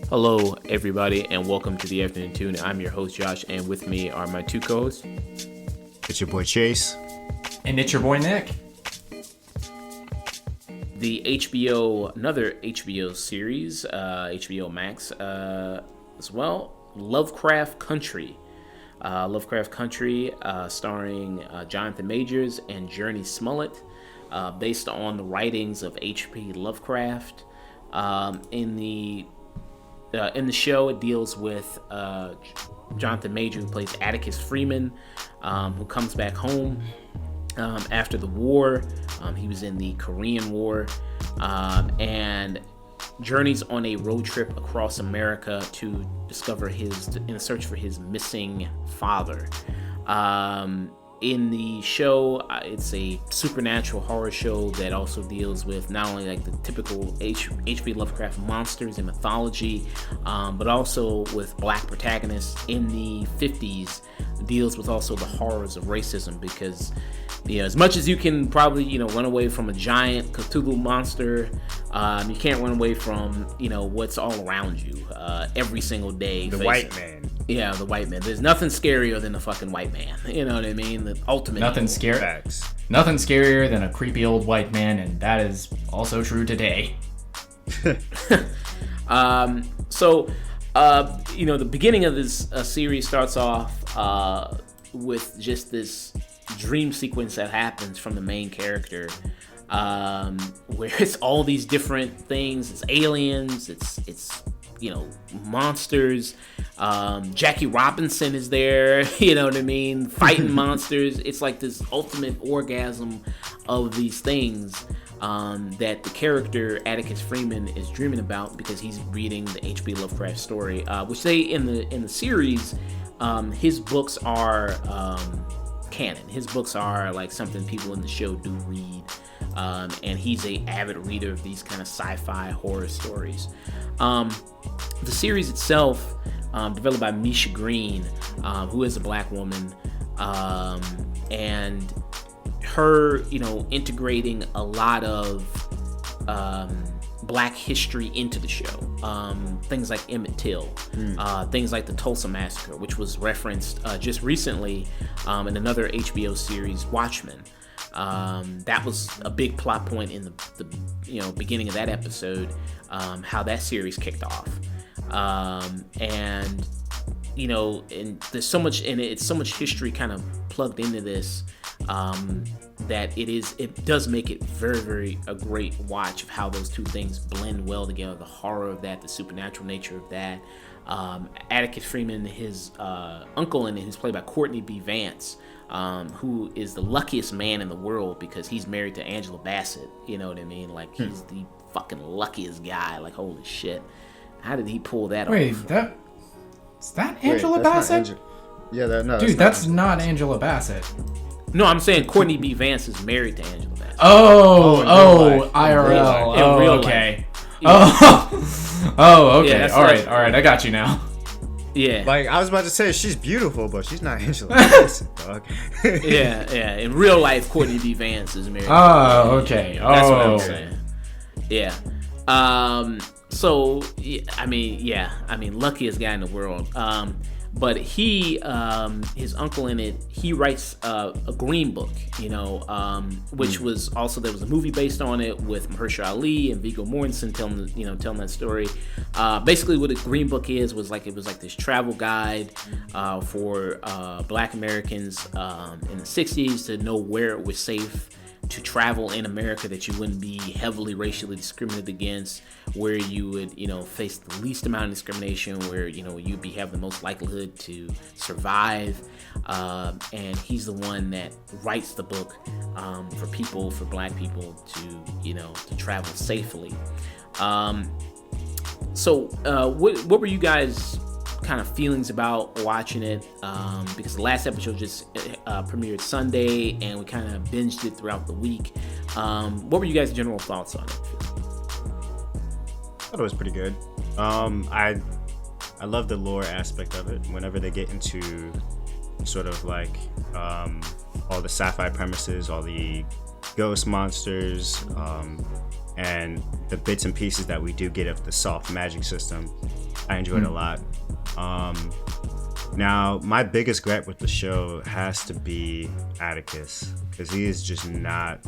Hello, everybody, and welcome to the Afternoon Tune. I'm your host, Josh, and with me are my two co-hosts. It's your boy, Chayse. And it's your boy, Nick. Another HBO series, HBO Max, as well, Lovecraft Country. Lovecraft Country, starring Jonathan Majors and Jurnee Smollett, based on the writings of H.P. Lovecraft. In the show, it deals with Jonathan Majors, who plays Atticus Freeman, who comes back home after the war. He was in the Korean War, and journeys on a road trip across America to discover in a search for his missing father. In the show, it's a supernatural horror show that also deals with not only like the typical H.P. Lovecraft monsters and mythology, but also with black protagonists. In the 50s, deals with also the horrors of racism, because as much as you can probably run away from a giant Cthulhu monster, you can't run away from what's all around you every single day. The white man. Yeah, the white man. There's nothing scarier than the fucking white man. You know what I mean? The ultimate. Nothing scarier than a creepy old white man, and that is also true today. The beginning of this series starts off with just this dream sequence that happens from the main character, where it's all these different things. It's aliens. It's monsters. Jackie Robinson is there. You know what I mean? Fighting monsters. It's like this ultimate orgasm of these things that the character Atticus Freeman is dreaming about, because he's reading the H.P. Lovecraft story, which they in the series, his books are canon. His books are like something people in the show do read, and he's a avid reader of these kind of sci-fi horror stories. The series itself, developed by Misha Green, who is a black woman, and her, integrating a lot of black history into the show. Things like Emmett Till, things like the Tulsa Massacre, which was referenced just recently in another HBO series, Watchmen. That was a big plot point in the beginning of that episode, how that series kicked off. And there's so much in it. It's so much history kind of plugged into this, that it does make it very, very a great watch of how those two things blend well together. The horror of that, the supernatural nature of that. Atticus Freeman, his uncle in it, who's played by Courtney B. Vance, who is the luckiest man in the world because he's married to Angela Bassett. You know what I mean? Like, he's the fucking luckiest guy. Like, holy shit. How did he pull that off? Wait, is that Angela Bassett? That's not Angela Bassett. No, I'm saying Courtney B. Vance is married to Angela Bassett. IRL. In real Okay. Yeah. Okay. Yeah, all right. I got you now. Yeah. Like, I was about to say, she's beautiful, but she's not Angela Bassett. Okay. Yeah. In real life, Courtney B. Vance is married. Oh, okay. That's what I'm saying. Yeah. Luckiest guy in the world. But he, his uncle in it, he writes a Green Book, which was also, there was a movie based on it with Mahershala Ali and Viggo Mortensen telling that story. Basically, what a Green Book was it was like this travel guide for Black Americans in the 60s to know where it was safe to travel in America, that you wouldn't be heavily racially discriminated against, where you would, face the least amount of discrimination, where, you'd have the most likelihood to survive. And he's the one that writes the book for Black people to travel safely. What were you guys kind of feelings about watching it, because the last episode just premiered Sunday and we kind of binged it throughout the week. What were you guys' general thoughts on it? I thought it was pretty good. I love the lore aspect of it. Whenever they get into sort of like all the sci-fi premises, all the ghost monsters, and the bits and pieces that we do get of the soft magic system, I enjoyed a lot. Now, my biggest gripe with the show has to be Atticus, because he is just not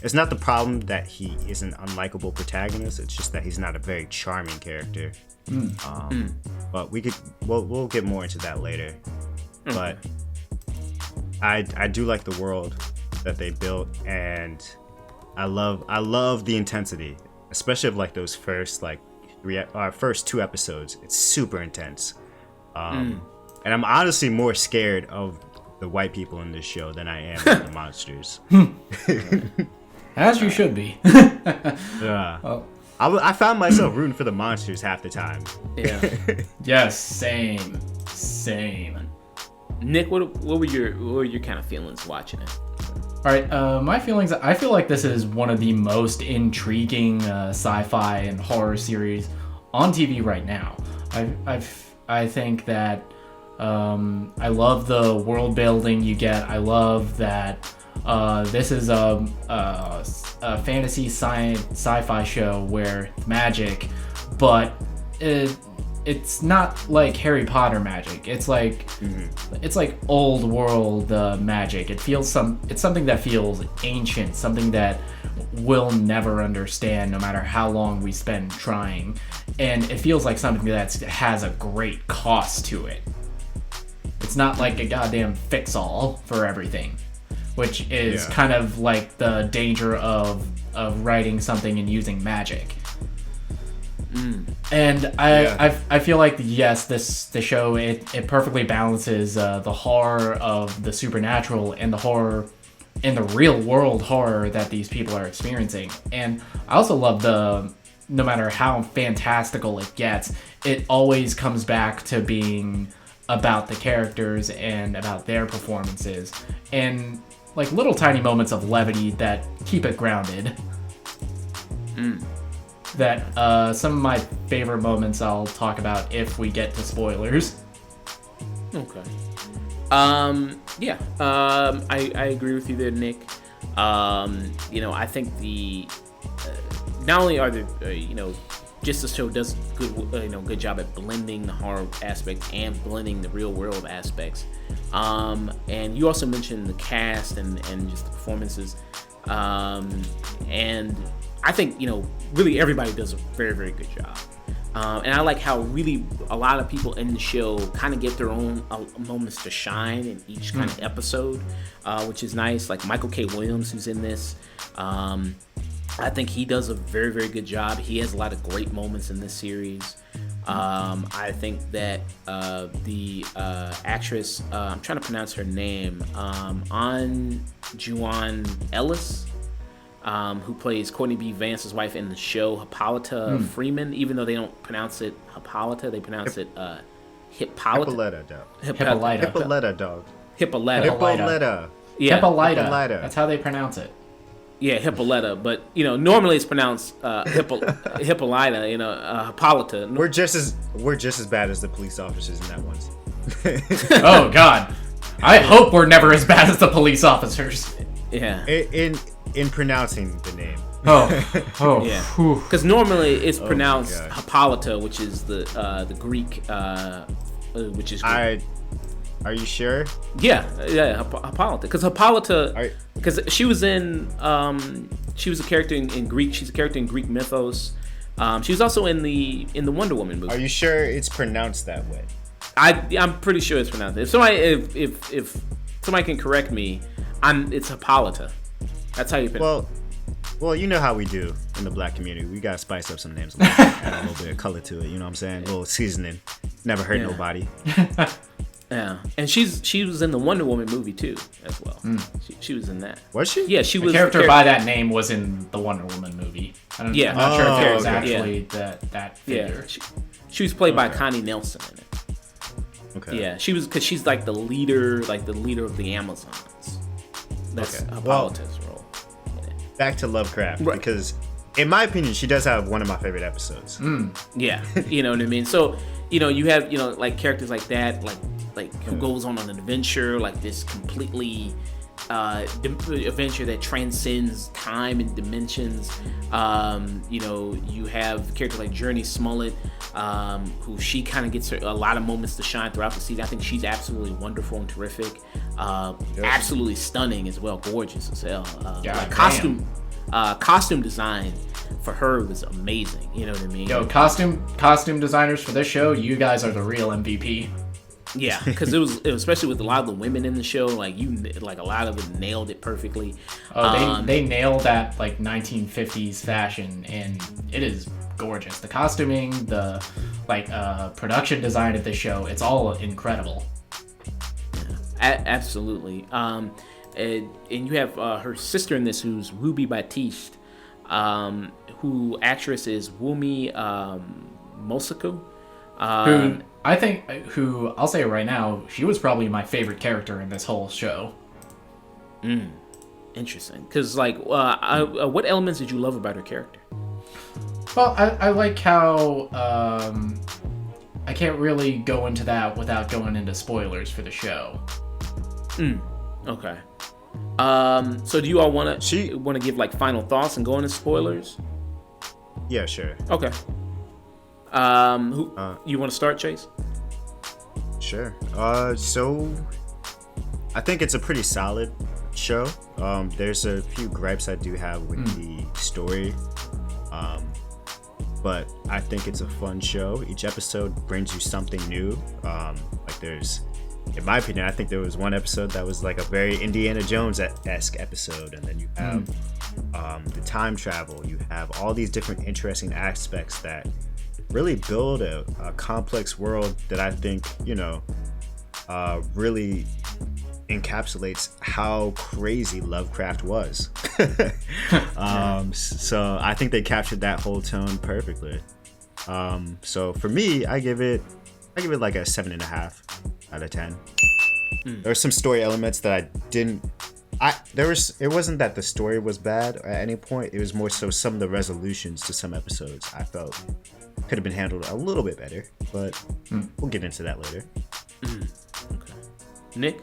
it's not the problem that he is an unlikable protagonist. It's just that he's not a very charming character. But we'll get more into that later. But I do like the world that they built, and I love the intensity, especially of like those first first 2 episodes. It's super intense. And I'm honestly more scared of the white people in this show than I am of the monsters. As you should be. Yeah. Oh. I found myself rooting for the monsters half the time. Yeah. Yes, same. Nick, what were your kind of feelings watching it? All right, my feelings. I feel like this is one of the most intriguing sci-fi and horror series on TV right now. I think that I love the world building you get. I love that this is a fantasy sci-fi show where it's magic, but it's not like Harry Potter magic. It's like it's like old world magic. It's something that feels ancient, something that we'll never understand no matter how long we spend trying, and it feels like something that has a great cost to it. It's not like a goddamn fix-all for everything, which is kind of like the danger of writing something and using magic. And I feel like the show it perfectly balances the horror of the supernatural and the horror and the real world horror that these people are experiencing. And I also love no matter how fantastical it gets, it always comes back to being about the characters and about their performances and like little tiny moments of levity that keep it grounded. That some of my favorite moments I'll talk about if we get to spoilers. Okay. I agree with you there, Nick. I think not only are there just the show does good job at blending the horror aspects and blending the real world aspects. And you also mentioned the cast and just the performances. And I think, really everybody does a very, very good job. And I like how really a lot of people in the show kind of get their own moments to shine in each kind of episode, which is nice. Like Michael K. Williams, who's in this. I think he does a very, very good job. He has a lot of great moments in this series. I think that the actress, I'm trying to pronounce her name, Juan Ellis, who plays Courtney B. Vance's wife in the show, Hippolyta Freeman, even though they don't pronounce it Hippolyta, they pronounce it Hippolyta. Hippolyta dog. Hippolyta. Yeah. Hippolyta. That's how they pronounce it. Yeah, Hippolyta, but normally it's pronounced Hippolyta. Hippolyta. We're just as bad as the police officers in that one. Oh God, I hope we're never as bad as the police officers. Yeah. In pronouncing the name. Oh. Yeah. Because normally it's pronounced Hippolyta, which is the Greek, which is Greek. Are you sure? Yeah, Hippolyta. Because Hippolyta, because she was a character in Greek. She's a character in Greek mythos. She was also in the Wonder Woman movie. Are you sure it's pronounced that way? I'm pretty sure it's pronounced. If somebody can correct me, it's Hippolyta. That's how you pronounce it. Well, you know how we do in the black community. We gotta spice up some names, add a little bit of color to it. You know what I'm saying? A little seasoning. Never hurt nobody. Yeah, and she was in the Wonder Woman movie too, as well. She was in that. Was she? Yeah, she was. The character by that name was in the Wonder Woman movie. I'm not sure if it was actually that figure. Yeah, she was played by Connie Nelson in it. Okay. Yeah, she was because she's like the leader of the Amazons. That's Hippolyta's role. Back to Lovecraft, because in my opinion, she does have one of my favorite episodes. Yeah, you know what I mean. So you have like characters like that, like who goes on an adventure, like this completely adventure that transcends time and dimensions. You have a character like Jurnee Smollett, who she kind of gets a lot of moments to shine throughout the season. I think she's absolutely wonderful and terrific. Absolutely stunning as well, gorgeous as hell. Costume design for her was amazing. You know what I mean? Yo, costume designers for this show, you guys are the real MVP. Yeah, because it was especially with a lot of the women in the show, like a lot of it nailed it perfectly. Oh, they nailed that like 1950s fashion, and it is gorgeous. The costuming, the production design of the show, it's all incredible. Yeah, absolutely. And you have her sister in this, who's Ruby Batiste, who actress is Wumi Mosako. Who I'll say it right now, she was probably my favorite character in this whole show. Interesting. Because, what elements did you love about her character? Well, I like how, I can't really go into that without going into spoilers for the show. Okay. So do you all want to give, final thoughts and go into spoilers? Yeah, sure. Okay. You want to start, Chayse? Sure. So I think it's a pretty solid show. There's a few gripes I do have with the story. But I think it's a fun show. Each episode brings you something new. In my opinion, I think there was one episode that was like a very Indiana Jones-esque episode, and then you have the time travel. You have all these different interesting aspects that really build a complex world that I think, really encapsulates how crazy Lovecraft was. So I think they captured that whole tone perfectly. So for me, I give it like a 7.5 out of 10. There were some story elements that it wasn't that the story was bad at any point. It was more so some of the resolutions to some episodes I felt could have been handled a little bit better, but we'll get into that later. Okay. Nick?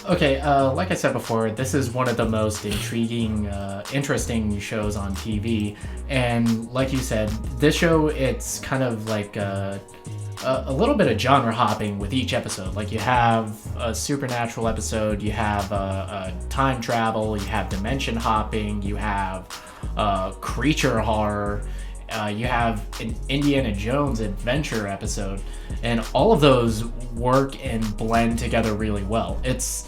Okay, like I said before, this is one of the most intriguing, interesting shows on TV, and like you said, this show, it's kind of like a little bit of genre hopping with each episode. Like, you have a supernatural episode, you have a time travel, you have dimension hopping, you have creature horror, you have an Indiana Jones adventure episode, and all of those work and blend together really well. It's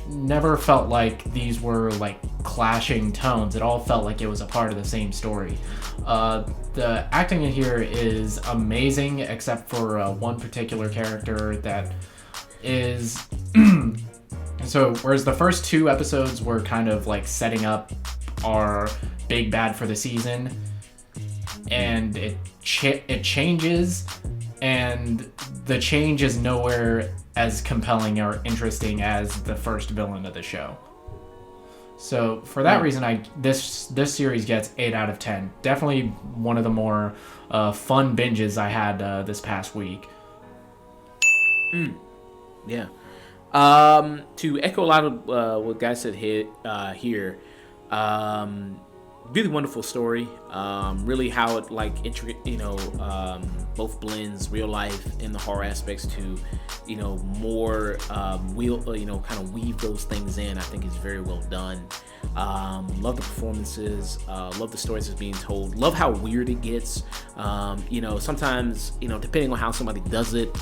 never felt like these were like clashing tones. It all felt like it was a part of the same story. The acting in here is amazing, except for one particular character that is so whereas the first two episodes were kind of like setting up our big bad for the season, and it changes, and the change is nowhere as compelling or interesting as the first villain of the show. So for that reason, this series gets 8 out of 10. Definitely one of the more fun binges I had this past week. Yeah. To echo a lot of what guys said here, really wonderful story. Really how it both blends real life and the horror aspects to, more kind of weave those things in. I think it's very well done. Love the performances. Love the stories that's being told. Love how weird it gets. Sometimes, depending on how somebody does it,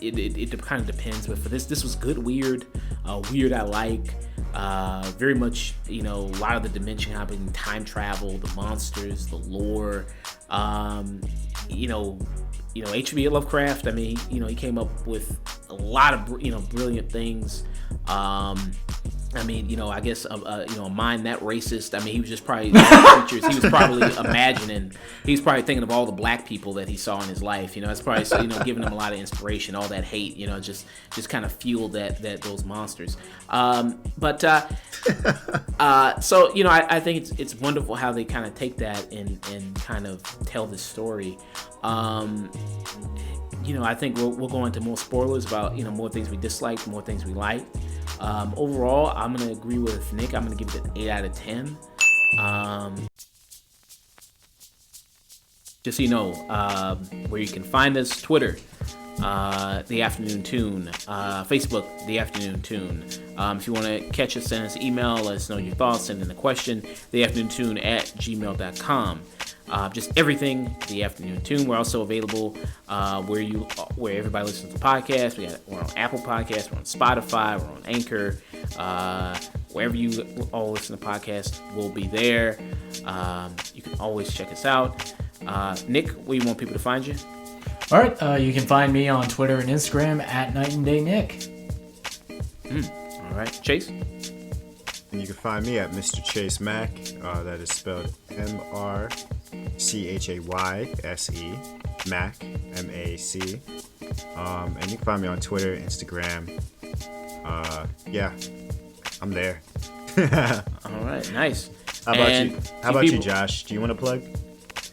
it kind of depends. But for this was good weird. Weird I like. Very much, a lot of the dimension hopping, time travel, the monsters, the lore. HBO Lovecraft. I mean, he came up with a lot of brilliant things. I guess a mind that racist. I mean, he was just probably creatures. He was probably imagining. He was probably thinking of all the black people that he saw in his life. It's probably giving him a lot of inspiration. All that hate, just kind of fueled those monsters. I think it's wonderful how they kind of take that and kind of tell this story. I think we'll go into more spoilers about, more things we dislike, more things we like. Overall, I'm going to agree with Nick. I'm going to give it an 8 out of 10. Just so you know, where you can find us: Twitter, The Afternoon Tune, Facebook, The Afternoon Tune. If you want to catch us, send us an email, let us know your thoughts, send in a question, theafternoon@gmail.com. Just everything, The Afternoon Tune. We're also available where everybody listens to podcasts. We're on Apple Podcasts, we're on Spotify, we're on Anchor. Wherever you all listen to podcasts, we'll be there. You can always check us out. Nick, where you want people to find you? All right, you can find me on Twitter and Instagram at Night and Day Nick. All right, Chayse. And you can find me at Mr. Chayse Mac. That is spelled MrChayse, Mac, MAC. And you can find me on Twitter, Instagram. Yeah, I'm there. All right, nice. How about you, Josh? Do you want to plug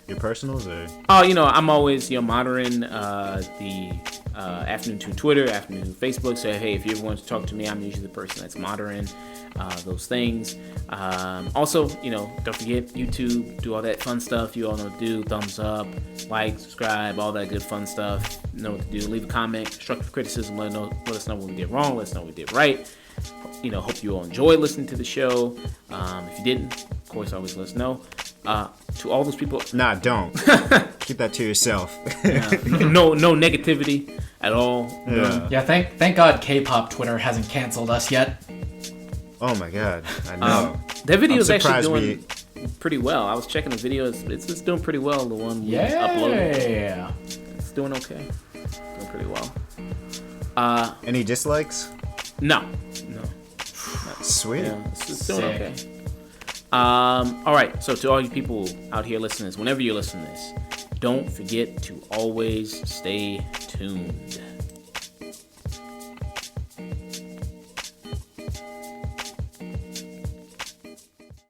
your personals or? Oh, I'm always monitoring the Afternoon Tune Twitter, Afternoon Facebook. So hey, if you ever want to talk to me, I'm usually the person that's monitoring those things. Also, don't forget YouTube, do all that fun stuff you all know to do. Thumbs up, like, subscribe, all that good fun stuff. Know what to do. Leave a comment, constructive criticism. Let us know what we did wrong. Let us know what we did right. Hope you all enjoyed listening to the show. If you didn't, of course, always let us know. To all those people, nah, don't keep that to yourself. no negativity at all. Yeah, thank God K-pop Twitter hasn't canceled us yet. Oh my God, I know. That video is actually doing pretty well. I was checking the video; it's doing pretty well. The one we uploaded, yeah, it's doing okay, doing pretty well. Any dislikes? No. Sweet. Yeah, it's doing okay. All right, so to all you people out here listening to this, whenever you're listening to this, don't forget to always stay tuned.